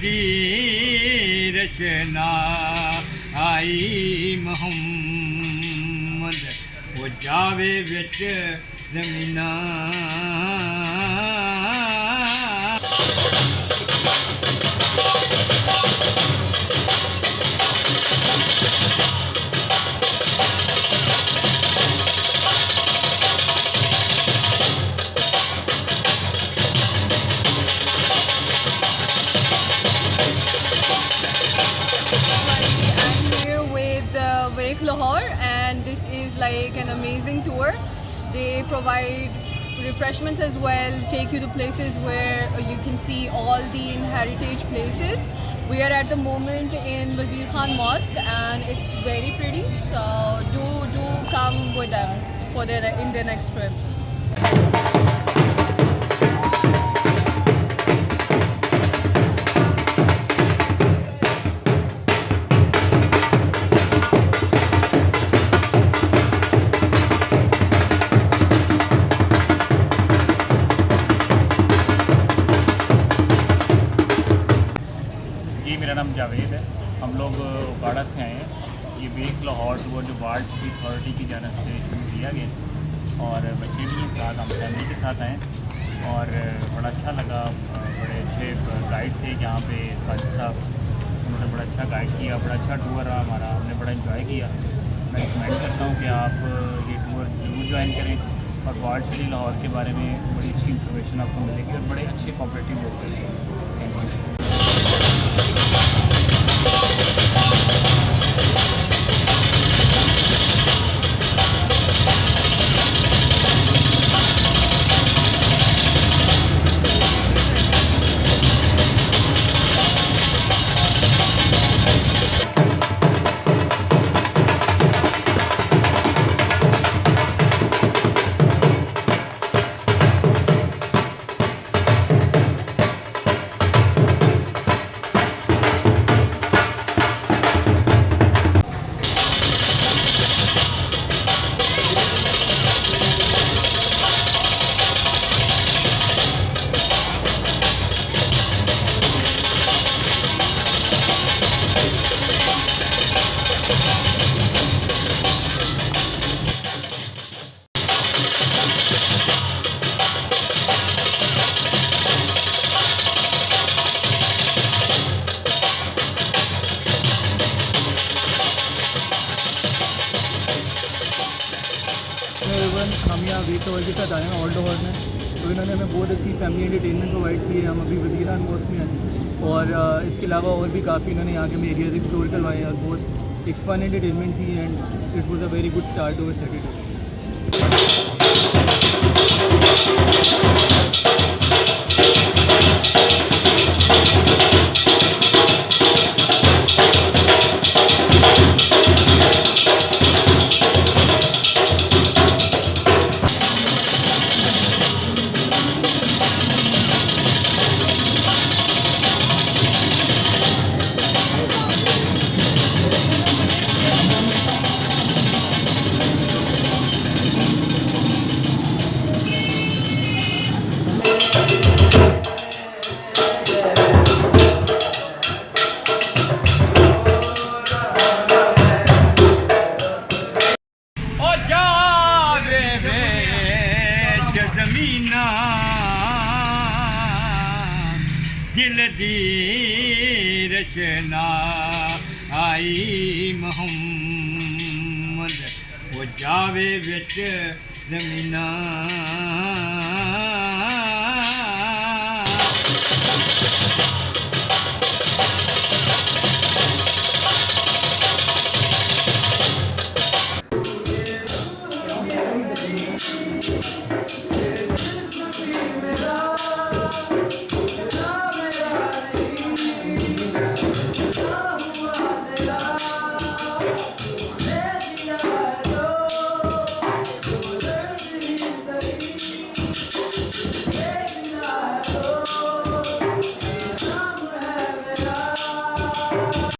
دی رشنا آئی محمد وہ جاوے وچ زمیناں Lahore, and this is like an amazing tour. They provide refreshments as well, take you to places where you can see all the heritage places. We are at the moment in Wazir Khan Mosque and it's very pretty, so do come with them for in their next trip. मेरा नाम जावेद है। हम लोग उकाड़ा से आए हैं। ये वेक Lahore tour जो वार्ड सिटी अथॉरिटी की जानब से शुरू किया गया और बच्चे भी हैं साथ, हम फैमिली के साथ आए और बड़ा अच्छा लगा। बड़े अच्छे गाइड थे यहाँ पे, साजिद साहब, उन्होंने बड़ा अच्छा गाइड किया, बड़ा अच्छा टूर रहा हमारा, हमने बड़ा इंजॉय किया। मैं रिकमेंड करता हूँ कि आप ये टूर जरूर ज्वाइन करें और वार्ड सिटी लाहौर के बारे में बड़ी अच्छी इंफॉर्मेशन आपको मिलेगी और बड़े अच्छे कॉपरेटिव लोग हैं। Thank you. हम यहाँ वेक लाहौर के साथ आए हैं ओल्ड लाहौर में, तो इन्होंने हमें बहुत अच्छी फैमिली एंटरटेनमेंट प्रोवाइड की है। हम अभी वज़ीर खान मॉस्क में हैं और इसके अलावा और भी काफ़ी इन्होंने यहाँ के में एरियाज़ एक्सप्लोर करवाए और बहुत एक फ़न एंटरटेनमेंट थी and it was a very good start over Saturday. दिल दी रचना आई मोहम्मद वो जावे विच ज़मीनां